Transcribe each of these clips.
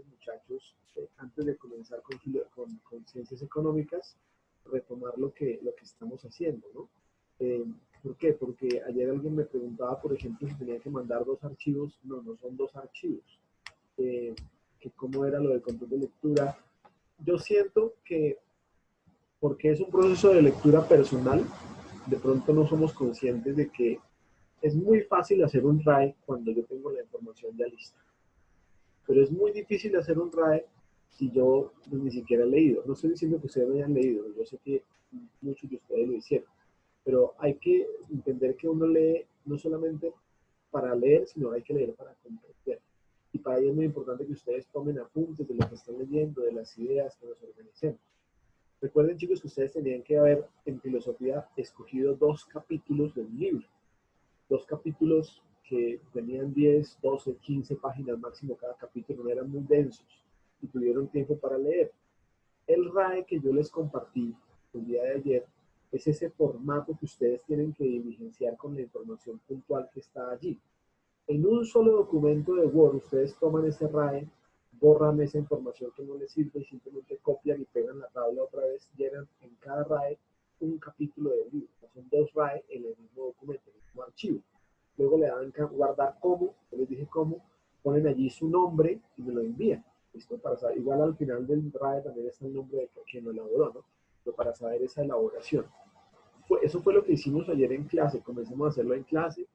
invitarles, muchachos, antes de comenzar con ciencias económicas, retomar lo que estamos haciendo, ¿no? ¿Por qué? Porque ayer alguien me preguntaba, por ejemplo, si tenía que mandar 2 archivos. No, no son 2 archivos. Que cómo era lo del control de lectura. Yo siento que porque es un proceso de lectura personal, de pronto no somos conscientes de que es muy fácil hacer un RAE cuando yo tengo la información ya lista. Pero es muy difícil hacer un RAE si yo ni siquiera he leído. No estoy diciendo que ustedes no hayan leído, yo sé que muchos de ustedes lo hicieron. Pero hay que entender que uno lee no solamente para leer, sino hay que leer para comprender. Y para ello es muy importante que ustedes tomen apuntes de lo que están leyendo, de las ideas, que nos organicemos. Recuerden, chicos, que ustedes tenían que haber en filosofía escogido 2 capítulos del libro. 2 capítulos que tenían 10, 12, 15 páginas máximo cada capítulo, no eran muy densos y tuvieron tiempo para leer. El RAE que yo les compartí el día de ayer es ese formato que ustedes tienen que diligenciar con la información puntual que está allí. En un solo documento de Word, ustedes toman ese RAE, borran esa información que no les sirve y simplemente copian y pegan la tabla otra vez, llenan en cada RAE un capítulo del libro. Son 2 RAE en el mismo documento, en el mismo archivo. Luego le dan guardar como, yo les dije cómo, ponen allí su nombre y me lo envían. ¿Listo? Para saber, igual al final del RAE también está el nombre de quien lo elaboró, ¿no? Pero para saber esa elaboración. Eso fue lo que hicimos ayer en clase, comencemos a hacerlo en clase.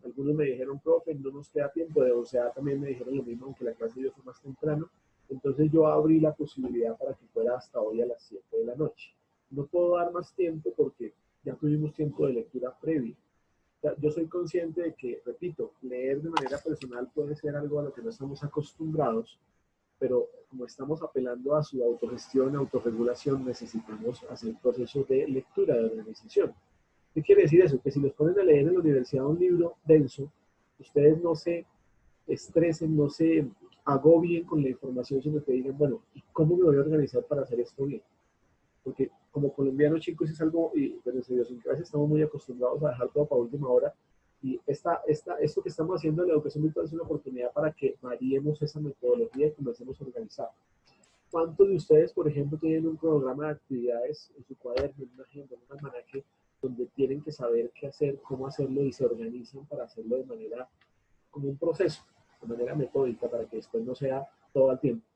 Algunos me dijeron, profe, no nos queda tiempo, de 11 también me dijeron lo mismo, aunque la clase yo fue más temprano. Entonces yo abrí la posibilidad para que fuera hasta hoy a las 7 de la noche. No puedo dar más tiempo porque ya tuvimos tiempo de lectura previa. O sea, yo soy consciente de que, repito, leer de manera personal puede ser algo a lo que no estamos acostumbrados, pero como estamos apelando a su autogestión, autorregulación, necesitamos hacer procesos de lectura, de organización. ¿Qué quiere decir eso? Que si los ponen a leer en la universidad un libro denso, ustedes no se estresen, no se agobien con la información, sino que digan, bueno, ¿y cómo me voy a organizar para hacer esto bien? Porque como colombianos, chicos, es algo, y bueno, en idiosincrasia estamos muy acostumbrados a dejar todo para última hora, y esto que estamos haciendo en la educación virtual es una oportunidad para que variemos esa metodología y comencemos a organizar. ¿Cuántos de ustedes, por ejemplo, tienen un programa de actividades en su cuaderno, en una agenda, en un almanaque, donde tienen que saber qué hacer, cómo hacerlo y se organizan para hacerlo de manera, como un proceso, de manera metódica, para que después no sea todo el tiempo?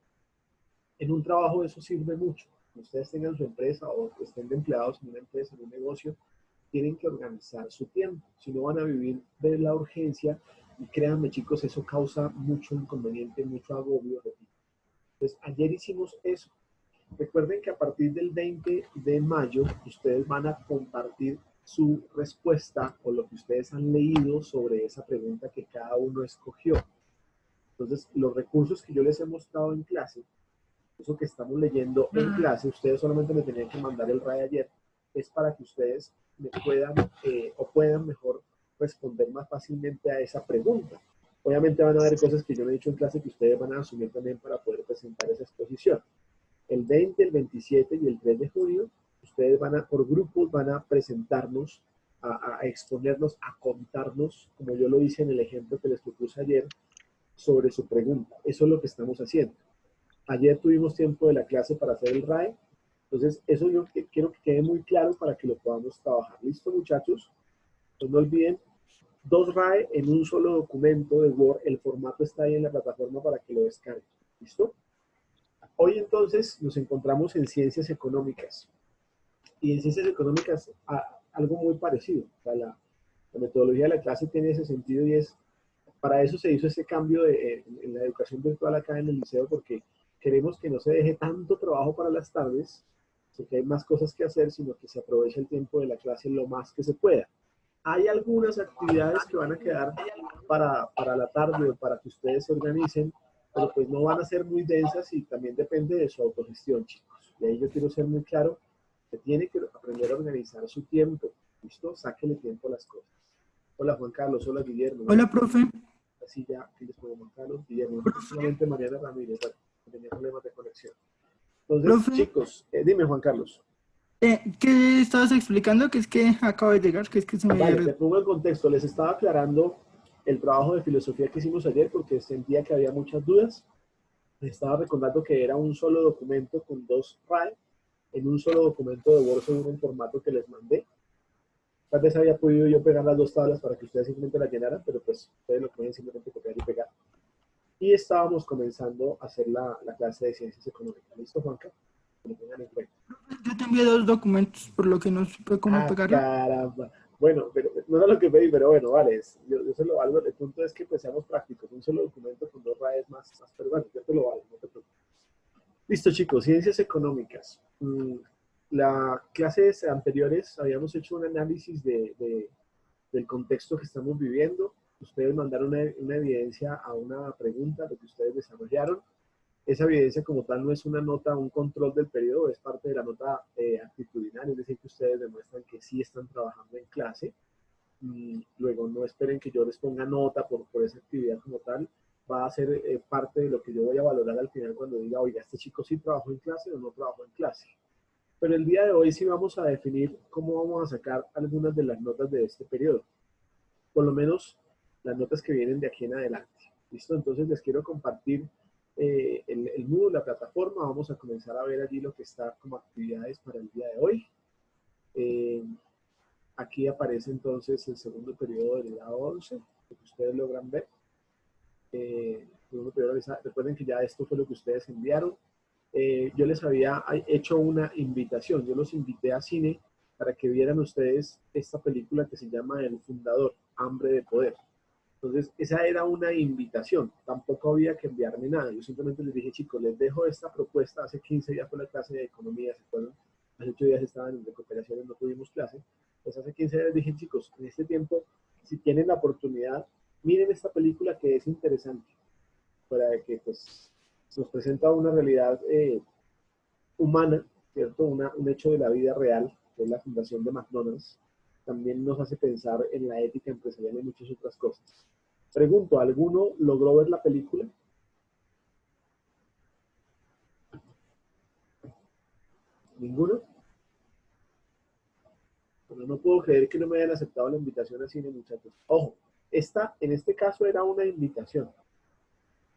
En un trabajo eso sirve mucho. Cuando ustedes tengan su empresa o estén de empleados en una empresa, en un negocio, tienen que organizar su tiempo. Si no, van a vivir de la urgencia y créanme, chicos, eso causa mucho inconveniente, mucho agobio, repito. Entonces, ayer hicimos eso. Recuerden que a partir del 20 de mayo ustedes van a compartir su respuesta o lo que ustedes han leído sobre esa pregunta que cada uno escogió. Entonces, los recursos que yo les he mostrado en clase, eso que estamos leyendo en clase, ustedes solamente me tenían que mandar el RAE ayer, es para que ustedes me puedan o puedan mejor responder más fácilmente a esa pregunta. Obviamente van a haber cosas que yo no he dicho en clase que ustedes van a asumir también para poder presentar esa exposición. El 20, el 27 y el 3 de junio, ustedes por grupos, van a presentarnos, a exponernos, a contarnos, como yo lo hice en el ejemplo que les propuse ayer, sobre su pregunta. Eso es lo que estamos haciendo. Ayer tuvimos tiempo de la clase para hacer el RAE, entonces eso yo quiero que quede muy claro para que lo podamos trabajar. ¿Listo, muchachos? Pues no olviden, 2 RAE en un solo documento de Word, el formato está ahí en la plataforma para que lo descarguen. ¿Listo? Hoy entonces nos encontramos en ciencias económicas y en ciencias económicas algo muy parecido. O sea, la metodología de la clase tiene ese sentido y es, para eso se hizo ese cambio en la educación virtual acá en el liceo, porque queremos que no se deje tanto trabajo para las tardes, porque hay más cosas que hacer, sino que se aproveche el tiempo de la clase lo más que se pueda. Hay algunas actividades que van a quedar para la tarde o para que ustedes se organicen, pero pues no van a ser muy densas y también depende de su autogestión, chicos. Y ahí yo quiero ser muy claro que tiene que aprender a organizar su tiempo. ¿Listo? Sáquele tiempo a las cosas. Hola, Juan Carlos. Hola, Guillermo. Hola, profe. Así ya, aquí les pongo Juan Carlos, Guillermo. Solamente Mariana Ramírez, bueno, tenía problemas de conexión. Entonces, Profe, chicos, dime, Juan Carlos. ¿qué estabas explicando? Que es que acabo de llegar, que es que se me... Vale, te pongo el contexto. Les estaba aclarando el trabajo de filosofía que hicimos ayer porque sentía que había muchas dudas. Me estaba recordando que era un solo documento con dos RAE en un solo documento de Word según el formato que les mandé. Tal vez había podido yo pegar las dos tablas para que ustedes simplemente las llenaran, pero pues ustedes lo pueden simplemente copiar y pegar. Y estábamos comenzando a hacer la clase de ciencias económicas. ¿Listo, Juanca? Que lo tengan en cuenta. Yo te envié dos documentos, por lo que no supe cómo Ah, pegarlo. caramba. Bueno, pero no era lo que pedí, pero bueno, vale. Yo se lo valgo. El punto es que pues seamos prácticos. Un solo documento con dos raíces más, pero bueno, yo te lo valgo, no te preocupes. Listo, chicos, ciencias económicas. Las clases anteriores habíamos hecho un análisis del contexto que estamos viviendo. Ustedes mandaron una evidencia a una pregunta, lo que ustedes desarrollaron. Esa evidencia como tal no es una nota, un control del periodo, es parte de la nota actitudinal, es decir, que ustedes demuestran que sí están trabajando en clase. Luego no esperen que yo les ponga nota por esa actividad como tal, va a ser parte de lo que yo voy a valorar al final cuando diga, oiga, este chico sí trabajó en clase o no trabajó en clase. Pero el día de hoy sí vamos a definir cómo vamos a sacar algunas de las notas de este periodo, por lo menos las notas que vienen de aquí en adelante. ¿Listo? Entonces les quiero compartir el Moodle, la plataforma, vamos a comenzar a ver allí lo que está como actividades para el día de hoy. Eh, Aquí aparece entonces el segundo periodo del grado 11, lo que ustedes logran ver. Recuerden que ya esto fue lo que ustedes enviaron. Yo les había hecho una invitación, yo los invité a cine para que vieran ustedes esta película que se llama El Fundador, Hambre de Poder. Entonces, esa era una invitación, tampoco había que enviarme nada, yo simplemente les dije, chicos, les dejo esta propuesta, hace 15 días fue la clase de economía, ¿se acuerdan? Hace 8 días estaban en recuperación, no tuvimos clase, pues hace 15 días les dije, chicos, en este tiempo, si tienen la oportunidad, miren esta película que es interesante, fuera de que pues nos presenta una realidad humana, ¿cierto? Un hecho de la vida real, que es la fundación de McDonald's, también nos hace pensar en la ética empresarial y muchas otras cosas. Pregunto, ¿alguno logró ver la película? ¿Ninguno? Bueno, no puedo creer que no me hayan aceptado la invitación al cine, muchachos. Ojo, en este caso era una invitación.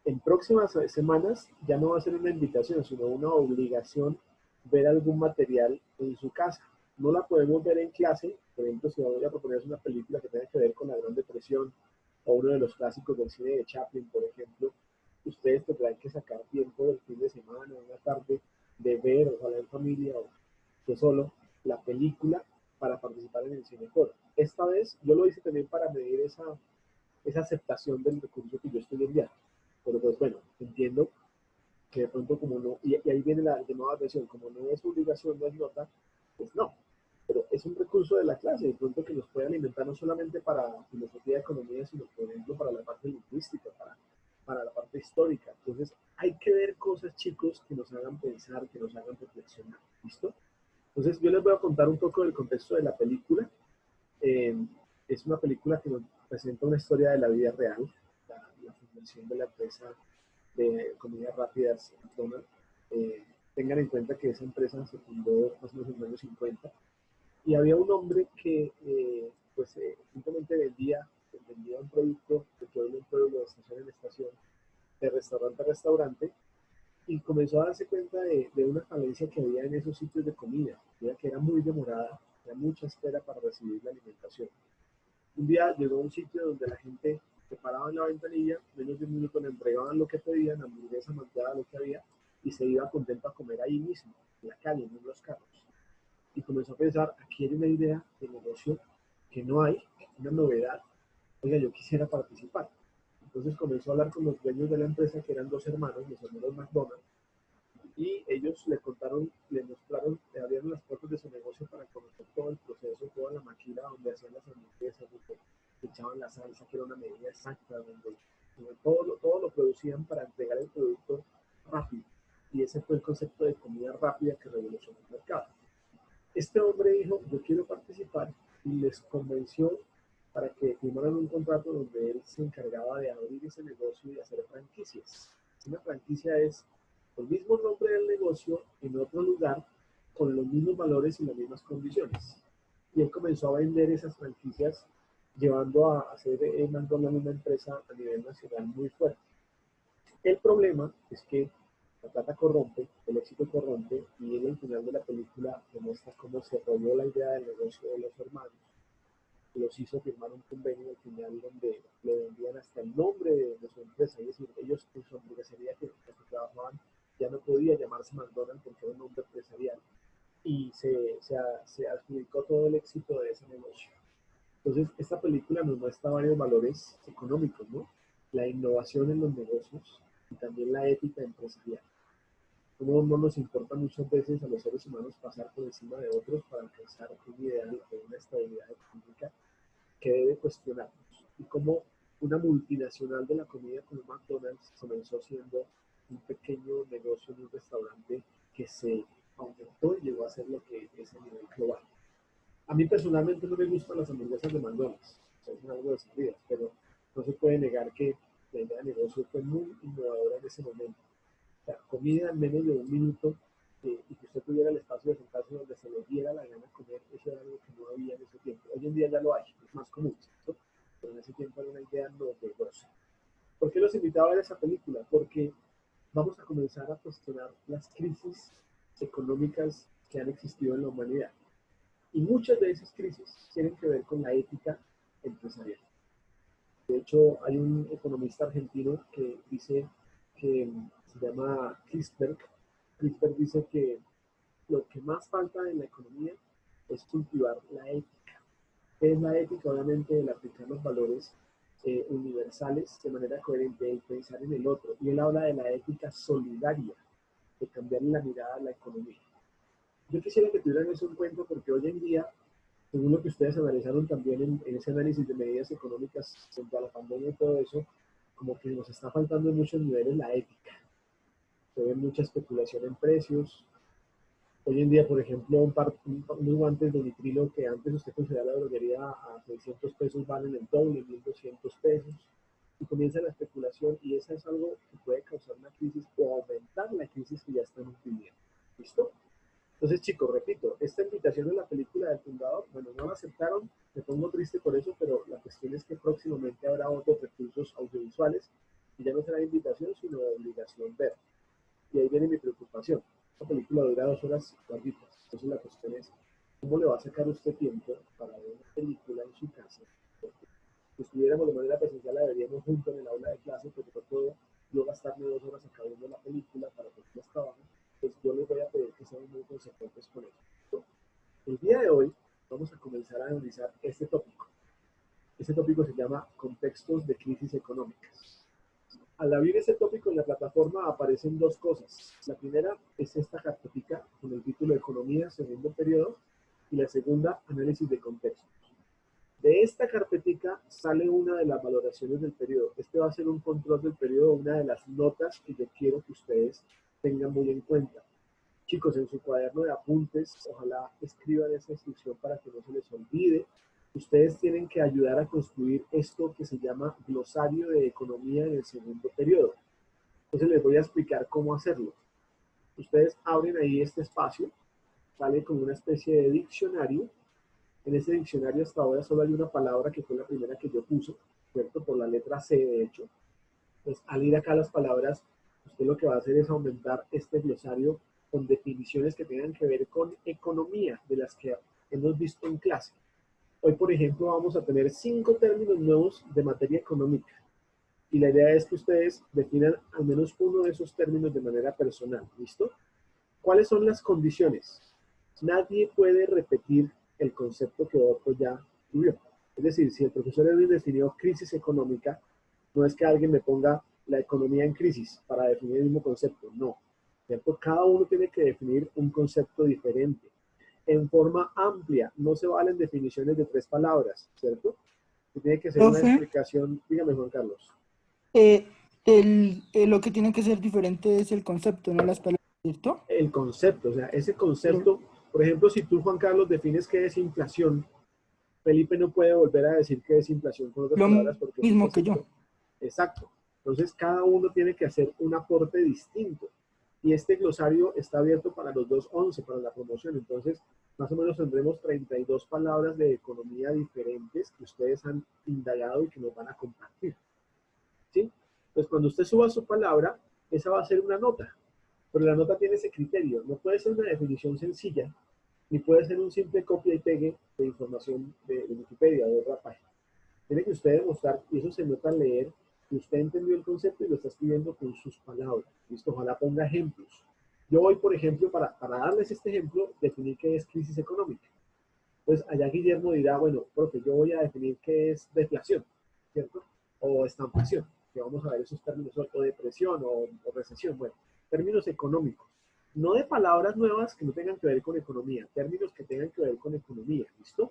En próximas semanas ya no va a ser una invitación, sino una obligación ver algún material en su casa. No la podemos ver en clase, por ejemplo, si voy a proponer una película que tenga que ver con la Gran Depresión o uno de los clásicos del cine de Chaplin, por ejemplo, ustedes tendrán que sacar tiempo del fin de semana, una tarde, de ver, ojalá en familia o yo solo, la película para participar en el cineforo. Esta vez yo lo hice también para medir esa aceptación del recurso que yo estoy enviando. Pero pues bueno, entiendo que de pronto como no, y ahí viene la llamada de atención, como no es obligación, no es nota, pues no. Pero es un recurso de la clase, de pronto que nos puede alimentar no solamente para filosofía y economía, sino por ejemplo para la parte lingüística, para la parte histórica. Entonces hay que ver cosas, chicos, que nos hagan pensar, que nos hagan reflexionar. ¿Listo? Entonces yo les voy a contar un poco del contexto de la película. Eh, es una película que nos presenta una historia de la vida real, la fundación de la empresa de comidas rápidas McDonald's. Tengan en cuenta que esa empresa se fundó más o menos en los años 50 y había un hombre que simplemente vendía un producto de pueblo en pueblo, de estación en estación, de restaurante a restaurante y comenzó a darse cuenta de una falencia que había en esos sitios de comida, que era muy demorada, había mucha espera para recibir la alimentación. Un día llegó a un sitio donde la gente se paraba en la ventanilla, menos de un minuto le entregaban lo que pedían, hamburguesa, malteada, lo que había, y se iba contento a comer ahí mismo, en la calle, no en los carros. Y comenzó a pensar, aquí hay una idea de negocio que no hay, una novedad, oiga, yo quisiera participar. Entonces comenzó a hablar con los dueños de la empresa, que eran dos hermanos, los hermanos McDonald's, y ellos le contaron, le mostraron, le abrieron las puertas de su negocio para conocer todo el proceso, toda la máquina donde hacían las hamburguesas, donde echaban la salsa, que era una medida exacta, donde todo lo producían para entregar el producto rápido. Y ese fue el concepto de comida rápida que revolucionó el mercado. Este hombre dijo, yo quiero participar, y les convenció para que firmaran un contrato donde él se encargaba de abrir ese negocio y hacer franquicias. Una franquicia es el mismo nombre del negocio en otro lugar con los mismos valores y las mismas condiciones. Y él comenzó a vender esas franquicias, llevando a hacer McDonald's una empresa a nivel nacional muy fuerte. El problema es que la plata corrompe, el éxito corrompe, y en el final de la película demuestra cómo se rodeó la idea del negocio de los hermanos, los hizo firmar un convenio al final donde le vendían hasta el nombre de su empresa, es decir, ellos en su hamburguesería que trabajaban ya no podía llamarse McDonald's porque era un nombre empresarial, y se adjudicó todo el éxito de ese negocio. Entonces, esta película nos muestra varios valores económicos, ¿no? La innovación en los negocios y también la ética empresarial. Cómo no nos importa muchas veces a los seres humanos pasar por encima de otros para alcanzar un ideal o una estabilidad económica que debe cuestionarnos. Y cómo una multinacional de la comida como McDonald's comenzó siendo un pequeño negocio en un restaurante que se aumentó y llegó a ser lo que es a nivel global. A mí personalmente no me gustan las hamburguesas de McDonald's, son algo desabridas, pero no se puede negar que la idea de negocio fue muy innovadora en ese momento. O sea, comida en menos de un minuto y que usted tuviera el espacio de sentarse donde se le diera la gana comer, eso era algo que no había en ese tiempo. Hoy en día ya lo hay, es más común, ¿cierto? Pero en ese tiempo era una idea novedosa. ¿Por qué los invitaba a ver esa película? Porque vamos a comenzar a cuestionar las crisis económicas que han existido en la humanidad. Y muchas de esas crisis tienen que ver con la ética empresarial. De hecho, hay un economista argentino que dice que se llama Krisberg. Krisberg dice que lo que más falta en la economía es cultivar la ética. ¿Qué es la ética? Obviamente el aplicar los valores universales de manera coherente, el pensar en el otro. Y él habla de la ética solidaria, de cambiarle la mirada a la economía. Yo quisiera que tuvieran eso en cuenta porque hoy en día, según lo que ustedes analizaron también en ese análisis de medidas económicas frente a la pandemia y todo eso, como que nos está faltando en muchos niveles la ética. Se ve mucha especulación en precios. Hoy en día, por ejemplo, unos guantes de nitrilo que antes usted consideraba la droguería a 600 pesos valen el doble, 1.200 pesos. Y comienza la especulación y eso es algo que puede causar una crisis o aumentar la crisis que ya estamos viviendo. ¿Listo? Entonces, chicos, repito, esta invitación de la película del fundador, bueno, no la aceptaron, me pongo triste por eso, pero la cuestión es que próximamente habrá otros recursos audiovisuales y ya no será invitación, sino obligación ver. Y ahí viene mi preocupación. Esta película dura 2 horas larguitas. Entonces la cuestión es, ¿cómo le va a sacar usted tiempo para ver una película en su casa? Porque si estuviéramos de manera presencial, la veríamos juntos en el aula de clase, pero no puedo yo gastarme 2 horas acá viendo la película para que ustedes trabajen. Pues yo les voy a pedir que sean muy consecuentes con eso. El día de hoy vamos a comenzar a analizar este tópico. Este tópico se llama contextos de crisis económicas. Al abrir ese tópico en la plataforma aparecen dos cosas. La primera es esta carpetita con el título Economía, segundo periodo, y la segunda, análisis de contextos. De esta carpetica sale una de las valoraciones del periodo. Este va a ser un control del periodo, una de las notas que yo quiero que ustedes tengan muy en cuenta. Chicos, en su cuaderno de apuntes, ojalá escriban esa instrucción para que no se les olvide. Ustedes tienen que ayudar a construir esto que se llama glosario de economía en el segundo periodo. Entonces les voy a explicar cómo hacerlo. Ustedes abren ahí este espacio, sale como una especie de diccionario. En ese diccionario hasta ahora solo hay una palabra que fue la primera que yo puse, ¿cierto? Por la letra C, de hecho. Pues al ir acá las palabras, usted lo que va a hacer es aumentar este glosario con definiciones que tengan que ver con economía, de las que hemos visto en clase. Hoy, por ejemplo, vamos a tener 5 términos nuevos de materia económica. Y la idea es que ustedes definan al menos uno de esos términos de manera personal. ¿Listo? ¿Cuáles son las condiciones? Nadie puede repetir el concepto que otro ya tuvo. Es decir, si el profesor Edwin definió crisis económica, no es que alguien me ponga la economía en crisis para definir el mismo concepto, no. ¿Cierto? Cada uno tiene que definir un concepto diferente. En forma amplia, no se valen definiciones de 3 palabras, ¿cierto? Que tiene que ser una Profe, explicación, dígame Juan Carlos. eh, lo que tiene que ser diferente es el concepto, no las palabras, ¿cierto? El concepto, o sea, ese Pero concepto, por ejemplo, si tú, Juan Carlos, defines qué es inflación, Felipe no puede volver a decir qué es inflación con otras lo palabras porque es un mismo que yo. concepto exacto. Entonces, cada uno tiene que hacer un aporte distinto. Y este glosario está abierto para los 211, para la promoción. Entonces, más o menos tendremos 32 palabras de economía diferentes que ustedes han indagado y que nos van a compartir. ¿Sí? Pues cuando usted suba su palabra, esa va a ser una nota, pero la nota tiene ese criterio. No puede ser una definición sencilla, ni puede ser un simple copia y pegue de información de Wikipedia o de otra página. Tiene que usted demostrar, y eso se nota al leer, que usted entendió el concepto y lo está escribiendo con sus palabras. ¿Listo? Ojalá ponga ejemplos. Yo hoy, por ejemplo, para darles este ejemplo, definí qué es crisis económica. Pues allá Guillermo dirá, bueno, profe, yo voy a definir qué es deflación, ¿cierto? O estampación, que vamos a ver esos términos, o depresión, o recesión, bueno, términos económicos. No de palabras nuevas que no tengan que ver con economía, términos que tengan que ver con economía, ¿listo?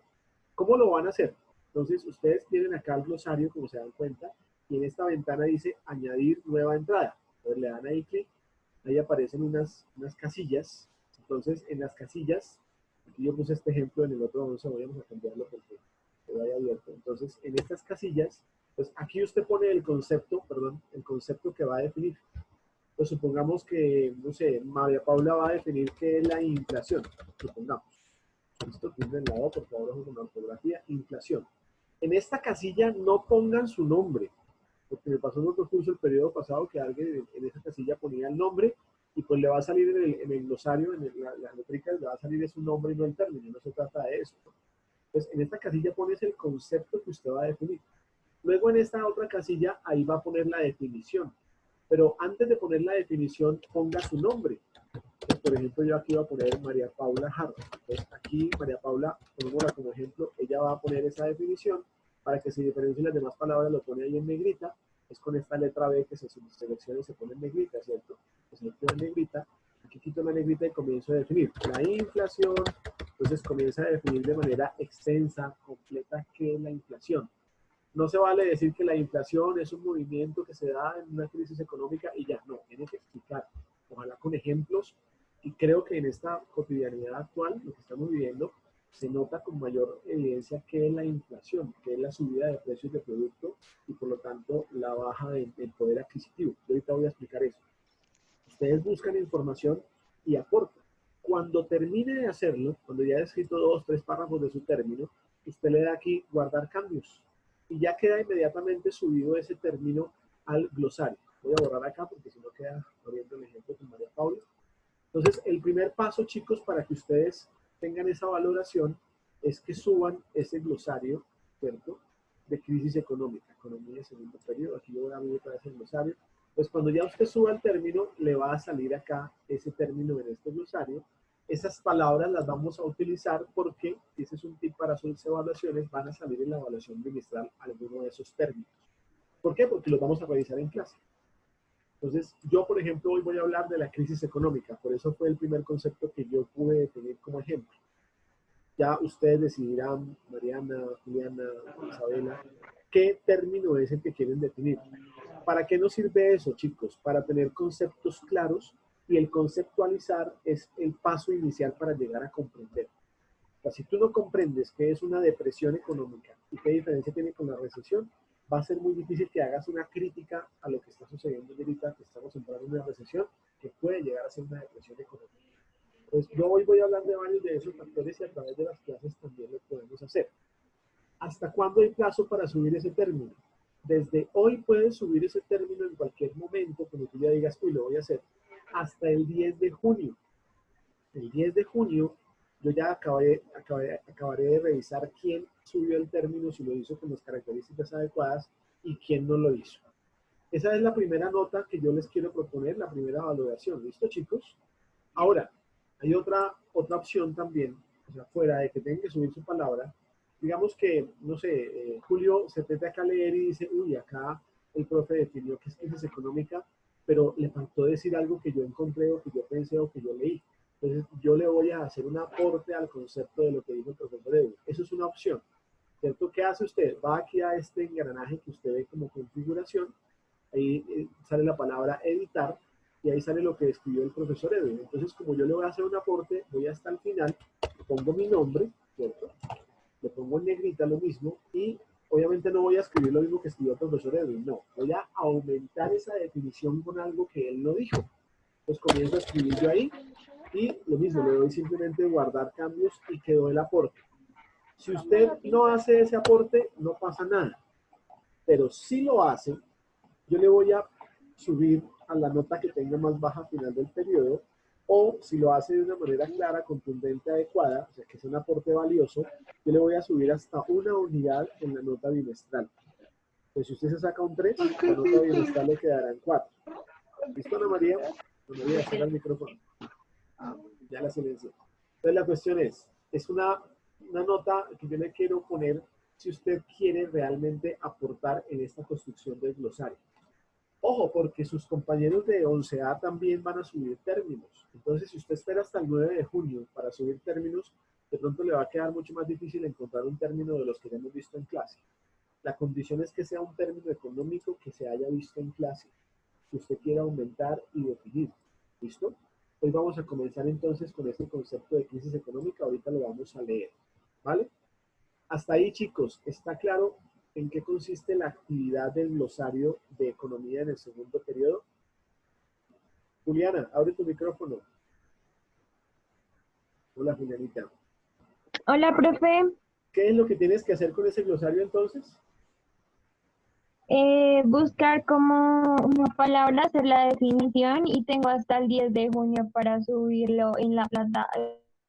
¿Cómo lo van a hacer? Entonces, ustedes tienen acá el glosario, como se dan cuenta, y en esta ventana dice añadir nueva entrada. Entonces le dan ahí clic, ahí aparecen unas casillas. Entonces, en las casillas, aquí yo puse este ejemplo, en el otro vamos a cambiarlo porque quedó ahí abierto. Entonces, en estas casillas, pues aquí usted pone el concepto, perdón, el concepto que va a definir. Pues supongamos que, no sé, María Paula va a definir qué es la inflación, supongamos. Listo, tienen la O, por favor, ojo con la ortografía, inflación. En esta casilla no pongan su nombre, porque me pasó en otro curso el periodo pasado que alguien en esa casilla ponía el nombre y pues le va a salir en el glosario, la métrica, le va a salir su nombre y no el término, no se trata de eso. Entonces, en esta casilla pones el concepto que usted va a definir. Luego en esta otra casilla, ahí va a poner la definición. Pero antes de poner la definición, ponga su nombre. Entonces, por ejemplo, yo aquí voy a poner María Paula Jarro. Entonces, aquí María Paula, pongámosla como ejemplo, ella va a poner esa definición para que se diferencie las demás palabras, lo pone ahí en negrita. Es con esta letra B que se selecciona y se pone en negrita, ¿cierto? Se selecciona en negrita. Aquí quito la negrita y comienzo a definir la inflación. Entonces comienza a definir de manera extensa, completa, qué es la inflación. No se vale decir que la inflación es un movimiento que se da en una crisis económica y ya, no, tiene que explicar, ojalá con ejemplos, y creo que en esta cotidianidad actual, lo que estamos viviendo, se nota con mayor evidencia qué es la inflación, qué es la subida de precios de producto y por lo tanto la baja del poder adquisitivo. Yo ahorita voy a explicar eso. Ustedes buscan información y aportan. Cuando termine de hacerlo, cuando ya haya escrito 2, 3 párrafos de su término, usted le da aquí guardar cambios y ya queda inmediatamente subido ese término al glosario. Voy a borrar acá porque si no queda corriendo el ejemplo con María Paula. Entonces, el primer paso, chicos, para que ustedes tengan esa valoración es que suban ese glosario, ¿cierto? De crisis económica, economía segundo periodo. Aquí yo voy a abrir otra vez el glosario. Pues cuando ya usted suba el término, le va a salir acá ese término en este glosario. Esas palabras las vamos a utilizar porque, ese es un tip para sus evaluaciones, van a salir en la evaluación bimestral alguno de esos términos. ¿Por qué? Porque los vamos a revisar en clase. Entonces, yo, por ejemplo, hoy voy a hablar de la crisis económica. Por eso fue el primer concepto que yo pude definir como ejemplo. Ya ustedes decidirán, Mariana, Juliana, Isabela, qué término es el que quieren definir. ¿Para qué nos sirve eso, chicos? Para tener conceptos claros y el conceptualizar es el paso inicial para llegar a comprender. O sea, si tú no comprendes qué es una depresión económica y qué diferencia tiene con la recesión, va a ser muy difícil que hagas una crítica a lo que está sucediendo ahorita, que estamos entrando en una recesión que puede llegar a ser una depresión económica. Pues yo hoy voy a hablar de varios de esos factores y a través de las clases también lo podemos hacer. ¿Hasta cuándo hay plazo para subir ese término? Desde hoy puedes subir ese término en cualquier momento, cuando tú ya digas, uy, lo voy a hacer, hasta el 10 de junio. El 10 de junio yo ya acabaré de revisar quién subió el término, si lo hizo con las características adecuadas y quién no lo hizo. Esa es la primera nota que yo les quiero proponer, la primera valoración. ¿Listo, chicos? Ahora, hay otra opción también, o sea, fuera de que tengan que subir su palabra. Digamos que, no sé, Julio se mete acá a leer y dice, uy, acá el profe definió que es crisis económica, pero le faltó decir algo que yo encontré o que yo pensé o que yo leí. Entonces, yo le voy a hacer un aporte al concepto de lo que dijo el profesor Edu. Eso es una opción, ¿cierto? ¿Qué hace usted? Va aquí a este engranaje que usted ve como configuración, ahí sale la palabra editar, y ahí sale lo que escribió el profesor Edwin. Entonces, como yo le voy a hacer un aporte, voy hasta el final, pongo mi nombre, ¿cierto? Le pongo en negrita lo mismo y obviamente no voy a escribir lo mismo que escribió el profesor Edwin, no. Voy a aumentar esa definición con algo que él no dijo. Entonces comienzo a escribir yo ahí y lo mismo, le doy simplemente guardar cambios y quedó el aporte. Si usted no hace ese aporte, no pasa nada. Pero si lo hace, yo le voy a subir a la nota que tenga más baja a final del periodo, o si lo hace de una manera clara, contundente, adecuada, o sea, que es un aporte valioso, yo le voy a subir hasta una unidad en la nota bimestral. Pues si usted se saca un 3, la nota bimestral le quedará en 4. ¿Listo, Ana María? Ana María, cierra el micrófono. Ya la silencio. Entonces la cuestión es una nota que yo le quiero poner si usted quiere realmente aportar en esta construcción del glosario. Ojo, porque sus compañeros de 11A también van a subir términos. Entonces, si usted espera hasta el 9 de junio para subir términos, de pronto le va a quedar mucho más difícil encontrar un término de los que ya hemos visto en clase. La condición es que sea un término económico que se haya visto en clase, que usted quiera aumentar y definir. ¿Listo? Hoy vamos a comenzar entonces con este concepto de crisis económica. Ahorita lo vamos a leer. ¿Vale? Hasta ahí, chicos, ¿está claro en qué consiste la actividad del glosario de economía en el segundo periodo? Juliana, abre tu micrófono. Hola, Julianita. Hola, profe. ¿Qué es lo que tienes que hacer con ese glosario entonces? Buscar como una palabra, hacer la definición y tengo hasta el 10 de junio para subirlo en la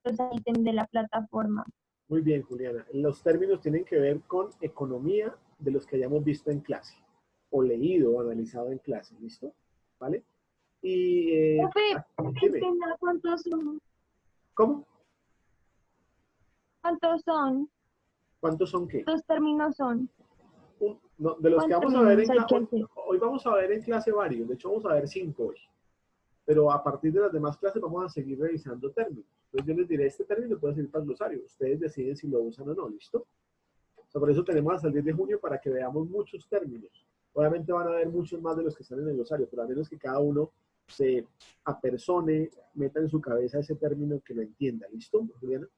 los ítems de la plataforma. Muy bien, Juliana. Los términos tienen que ver con economía de los que hayamos visto en clase, o leído o analizado en clase, ¿listo? ¿Vale? Y Profe, dime, ¿cuántos son? ¿cómo? ¿Cuántos son? ¿Cuántos son qué? ¿Cuántos términos son? No, de los que ¿Cuántos vamos a ver en términos hay clase, que hacer? hoy vamos a ver en clase varios, de hecho vamos a ver 5 hoy, pero a partir de las demás clases vamos a seguir revisando términos. Entonces yo les diré, este término puede servir para el glosario, ustedes deciden si lo usan o no, ¿listo? O sea, por eso tenemos hasta el 10 de junio para que veamos muchos términos. Obviamente van a haber muchos más de los que están en el glosario, pero a menos que cada uno se apersone, meta en su cabeza ese término que lo entienda, ¿listo, Juliana?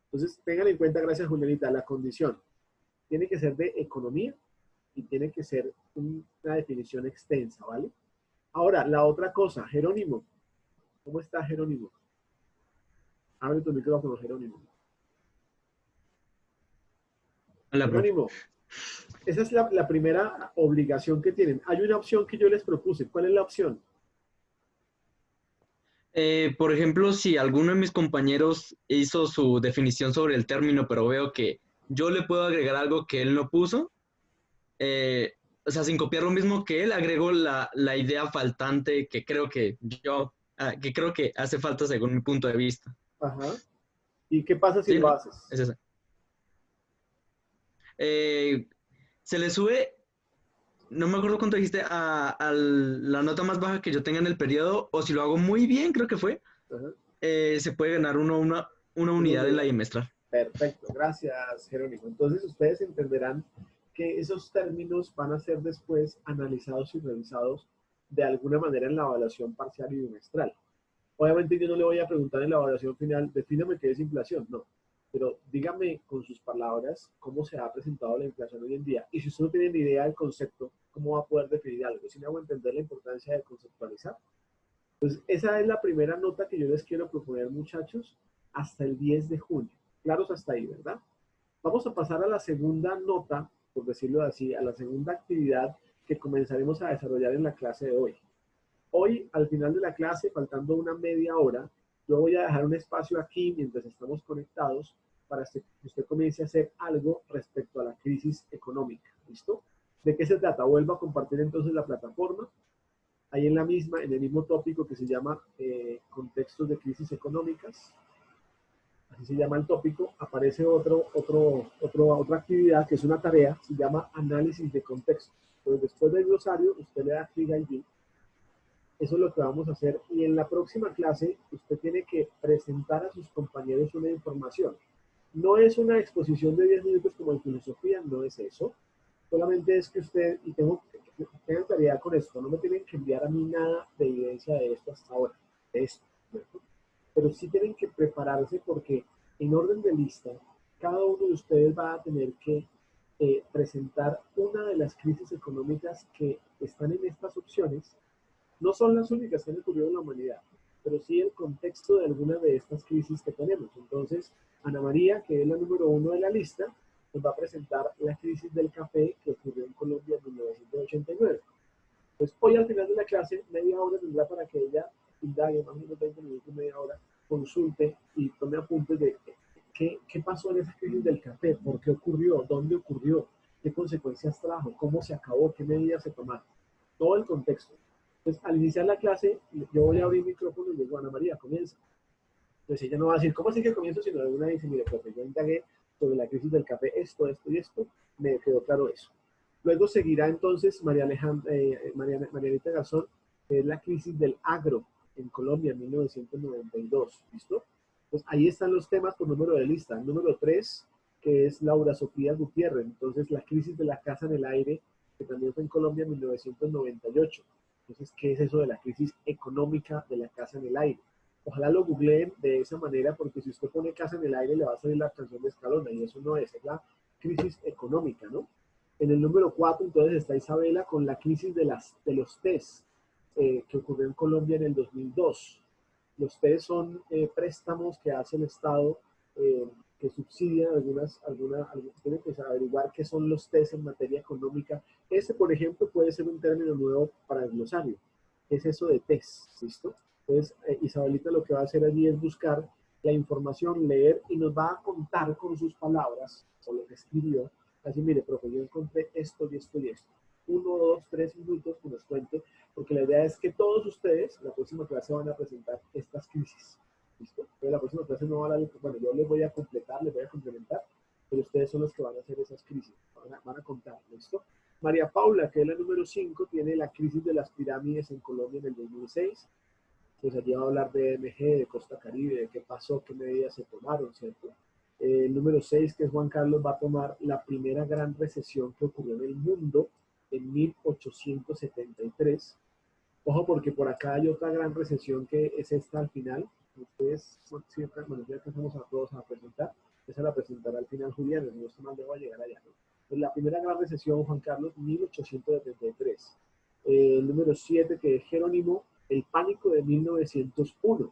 Entonces tengan en cuenta, gracias Julianita, la condición tiene que ser de economía y tiene que ser una definición extensa, ¿vale? Ahora, la otra cosa, Jerónimo. ¿Cómo está Jerónimo? Abre tu micrófono, Jerónimo. Hola, profe. Jerónimo, esa es la primera obligación que tienen. Hay una opción que yo les propuse. ¿Cuál es la opción? Por ejemplo, si alguno de mis compañeros hizo su definición sobre el término, pero veo que yo le puedo agregar algo que él no puso, o sea, sin copiar lo mismo que él, agrego la idea faltante que creo que que creo que hace falta según mi punto de vista. Ajá. ¿Y qué pasa si ¿Sí, lo no? haces? Es ese. Se le sube, no me acuerdo cuánto dijiste, a la nota más baja que yo tenga en el periodo, o si lo hago muy bien, creo que fue, Ajá. se puede ganar una Una unidad en la unidad. bimestral. Perfecto, gracias Jerónimo. Entonces ustedes entenderán que esos términos van a ser después analizados y revisados de alguna manera en la evaluación parcial y bimestral. Obviamente yo no le voy a preguntar en la evaluación final, defíname qué es inflación, no. Pero dígame con sus palabras cómo se ha presentado la inflación hoy en día. Y si usted no tiene ni idea del concepto, ¿cómo va a poder definir algo? ¿Sí me hago entender la importancia de conceptualizar? Entonces, esa es la primera nota que yo les quiero proponer, muchachos, hasta el 10 de junio. Claros hasta ahí, ¿verdad? Vamos a pasar a la segunda nota, por decirlo así, a la segunda actividad que comenzaremos a desarrollar en la clase de hoy. Hoy, al final de la clase, faltando una media hora, yo voy a dejar un espacio aquí mientras estamos conectados para que usted comience a hacer algo respecto a la crisis económica. ¿Listo? ¿De qué se trata? Vuelvo a compartir entonces la plataforma. Ahí en en el mismo tópico que se llama contextos de crisis económicas, así se llama el tópico, aparece otra actividad que es una tarea, se llama análisis de contexto. Entonces, después del glosario, usted le da clic allí. Eso es lo que vamos a hacer. Y en la próxima clase, usted tiene que presentar a sus compañeros una información. No es una exposición de 10 minutos como en filosofía, no es eso. Solamente es que usted, y tengan claridad con esto, no me tienen que enviar a mí nada de evidencia de esto hasta ahora, de esto, ¿cierto? Pero sí tienen que prepararse porque en orden de lista, cada uno de ustedes va a tener que presentar una de las crisis económicas que están en estas opciones. No son las únicas que han ocurrido en la humanidad, pero sí el contexto de alguna de estas crisis que tenemos. Entonces, Ana María, que es la número 1 de la lista, nos va a presentar la crisis del café que ocurrió en Colombia en 1989. Pues hoy al final de la clase, media hora tendrá para que ella indague, más o menos 20 minutos, media hora, consulte y tome apuntes de qué pasó en esa crisis del café, por qué ocurrió, dónde ocurrió, qué consecuencias trajo, cómo se acabó, qué medidas se tomaron, todo el contexto. Entonces, al iniciar la clase, yo voy a abrir el micrófono y digo, Ana María, comienza. Entonces ella no va a decir, ¿cómo así que comienzo? Sino de una dice, mire, profe, yo indagué sobre la crisis del café, esto y esto, me quedó claro eso. Luego seguirá entonces Marianita Garzón, que es la crisis del agro en Colombia en 1992, ¿listo? Pues ahí están los temas por número de lista. Número 3, que es Laura Sofía Gutiérrez, entonces la crisis de la casa en el aire, que también fue en Colombia en 1998. Entonces, ¿qué es eso de la crisis económica de la casa en el aire? Ojalá lo googleen de esa manera, porque si usted pone casa en el aire, le va a salir la canción de Escalona, y eso no es la crisis económica, ¿no? En el número 4, entonces, está Isabela con la crisis de los TES, que ocurrió en Colombia en el 2002. Los TES son préstamos que hace el Estado, que subsidian tienen que averiguar qué son los TES en materia económica. Por ejemplo, puede ser un término nuevo para el glosario. ¿Qué es eso de TES? ¿Listo? Entonces, Isabelita lo que va a hacer allí es buscar la información, leer, y nos va a contar con sus palabras, o lo que escribió. Así, mire, profe, yo encontré esto y esto y esto. 1, 2, 3 minutos que nos cuente, porque la idea es que todos ustedes, la próxima clase, van a presentar estas crisis. ¿Listo? Entonces, la próxima clase no van a, bueno, yo les voy a completar, les voy a complementar, pero ustedes son los que van a hacer esas crisis, van a contar. ¿Listo? María Paula, que es la número 5, tiene la crisis de las pirámides en Colombia en el 2006. Pues allí va a hablar de MG, de Costa Caribe, de qué pasó, qué medidas se tomaron, ¿cierto? El número 6, que es Juan Carlos, va a tomar la primera gran recesión que ocurrió en el mundo en 1873. Ojo, porque por acá hay otra gran recesión que es esta al final. Ustedes, bueno, ya empezamos a todos a presentar. Esa la presentará al final Julián, no está mal, debo llegar allá, ¿no? Pues la primera gran recesión, Juan Carlos, 1873. El número 7, que es Jerónimo, el pánico de 1901.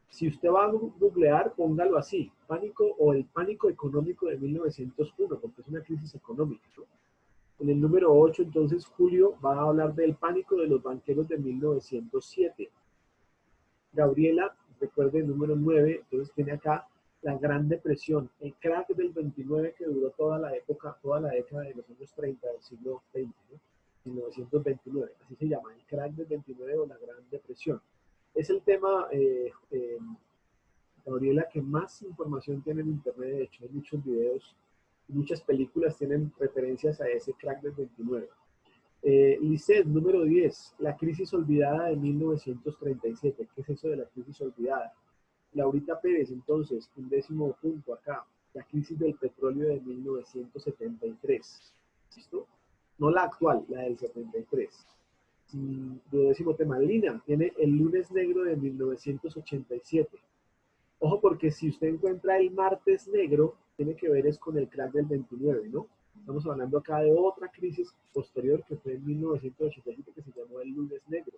Si usted va a googlear, póngalo así, pánico o el pánico económico de 1901, porque es una crisis económica, ¿no? En el número 8, entonces, Julio va a hablar del pánico de los banqueros de 1907. Gabriela, recuerde el número 9, entonces tiene acá la Gran Depresión, el crack del 29 que duró toda la década de los años 30 del siglo XX, ¿no? 1929, así se llama, el crack del 29 o la Gran Depresión. Es el tema, Gabriela, que más información tiene en internet. De hecho, hay muchos videos, muchas películas tienen referencias a ese crack del 29. Lisset, número 10, la crisis olvidada de 1937. ¿Qué es eso de la crisis olvidada? Laurita Pérez, entonces, un 10º punto acá, la crisis del petróleo de 1973. ¿Listo? No la actual, la del 73. 12º tema, Lina, tiene el lunes negro de 1987. Ojo, porque si usted encuentra el martes negro, tiene que ver es con el crack del 29, ¿no? Estamos hablando acá de otra crisis posterior que fue en 1987, que se llamó el lunes negro.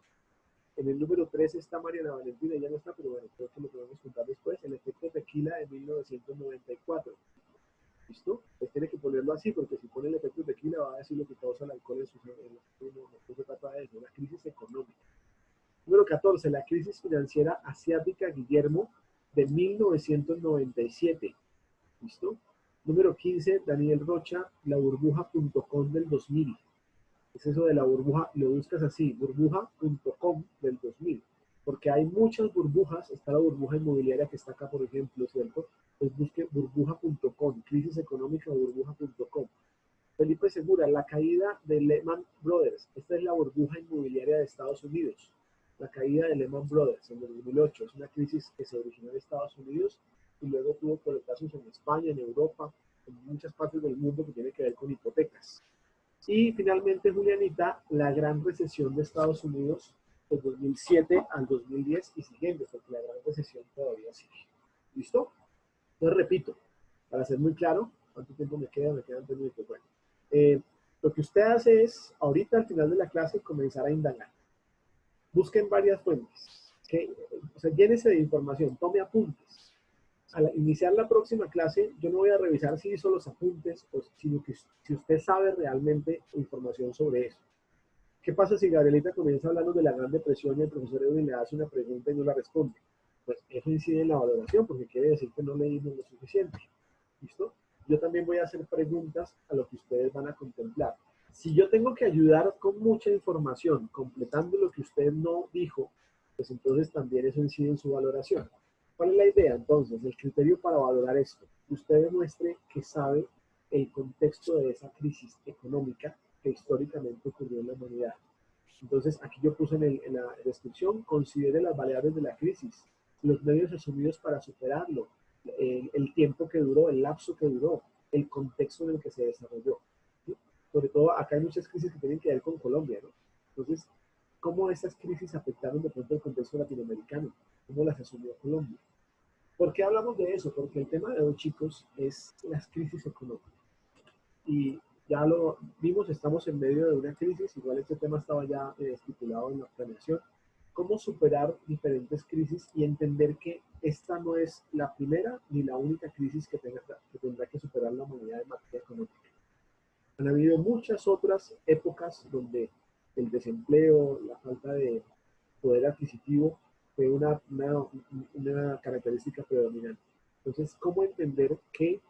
En el número 3 está Mariana Valentina, ya no está, pero bueno, creo que lo podemos contar después. El efecto tequila de 1994. ¿Listo? Pues tiene que ponerlo así, porque si pone el efecto tequila va a decir lo que causa el alcohol en su cerebro. No se trata de eso, la crisis económica. Número 14, la crisis financiera asiática Guillermo de 1997. ¿Listo? Número 15, Daniel Rocha, la burbuja.com del 2000. Es eso de la burbuja, lo buscas así, burbuja.com del 2000. Porque hay muchas burbujas, está la burbuja inmobiliaria que está acá, por ejemplo, ¿cierto? Pues busque burbuja.com, crisis económica burbuja.com. Felipe Segura, la caída de Lehman Brothers. Esta es la burbuja inmobiliaria de Estados Unidos. La caída de Lehman Brothers en el 2008. Es una crisis que se originó en Estados Unidos y luego tuvo coletazos en España, en Europa, en muchas partes del mundo que tiene que ver con hipotecas. Y finalmente, Julianita, la gran recesión de Estados Unidos del 2007 al 2010 y siguiente, porque la gran recesión todavía sigue. ¿Listo? Entonces, repito, para ser muy claro, ¿cuánto tiempo me queda? Me quedan 3 minutos. Bueno, lo que usted hace es, ahorita al final de la clase, comenzar a indagar. Busquen varias fuentes. O sea, llénese de información, tome apuntes. Al iniciar la próxima clase, yo no voy a revisar si hizo los apuntes, sino que si usted sabe realmente información sobre eso. ¿Qué pasa si Gabrielita comienza hablando de la Gran Depresión y el profesor Edwin le hace una pregunta y no la responde? Pues eso incide en la valoración porque quiere decir que no leímos lo suficiente. ¿Listo? Yo también voy a hacer preguntas a lo que ustedes van a contemplar. Si yo tengo que ayudar con mucha información, completando lo que usted no dijo, pues entonces también eso incide en su valoración. ¿Cuál es la idea entonces? El criterio para valorar esto. Usted demuestre que sabe el contexto de esa crisis económica que históricamente ocurrió en la humanidad. Entonces, aquí yo puse en la descripción, considere las variables de la crisis, los medios asumidos para superarlo, el tiempo que duró, el lapso que duró, el contexto en el que se desarrolló. ¿Sí? Sobre todo, acá hay muchas crisis que tienen que ver con Colombia, ¿no? Entonces, ¿cómo esas crisis afectaron de pronto el contexto latinoamericano? ¿Cómo las asumió Colombia? ¿Por qué hablamos de eso? Porque el tema de hoy, chicos, es las crisis económicas. Y ya lo vimos, estamos en medio de una crisis, igual este tema estaba ya estipulado en la planeación. Cómo superar diferentes crisis y entender que esta no es la primera ni la única crisis que tendrá que superar la humanidad en materia económica. Han habido muchas otras épocas donde el desempleo, la falta de poder adquisitivo fue una característica predominante. Entonces, ¿cómo entender que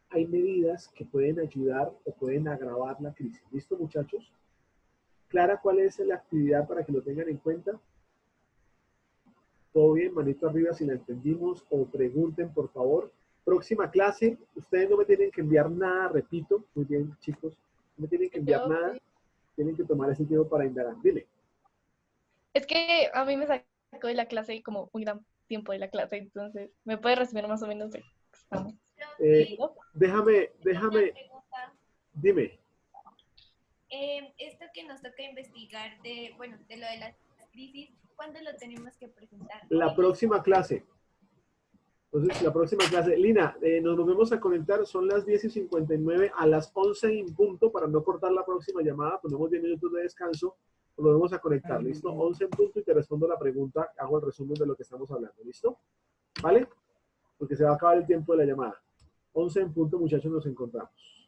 hay medidas que pueden ayudar o pueden agravar la crisis? ¿Listo, muchachos? ¿Clara cuál es la actividad para que lo tengan en cuenta? ¿Todo bien? Manito arriba si la entendimos o pregunten, por favor. Próxima clase, ustedes no me tienen que enviar nada, repito. Muy bien, chicos. No me tienen que enviar nada. Tienen que tomar ese tiempo para indagar. Dile. Es que a mí me sacó de la clase como un gran tiempo de la clase, entonces, ¿me puede resumir más o menos de qué estamos? Déjame, dime. Esto que nos toca investigar de, bueno, de lo de las crisis, ¿cuándo lo tenemos que presentar? La próxima clase. Entonces, la próxima clase. Lina, nos volvemos a conectar, son las 10:59, a las 11 en punto, para no cortar la próxima llamada, ponemos 10 minutos de descanso, nos volvemos a conectar, ¿listo? 11 en punto y te respondo la pregunta, hago el resumen de lo que estamos hablando, ¿listo? ¿Vale? Porque se va a acabar el tiempo de la llamada. 11 en punto, muchachos, nos encontramos.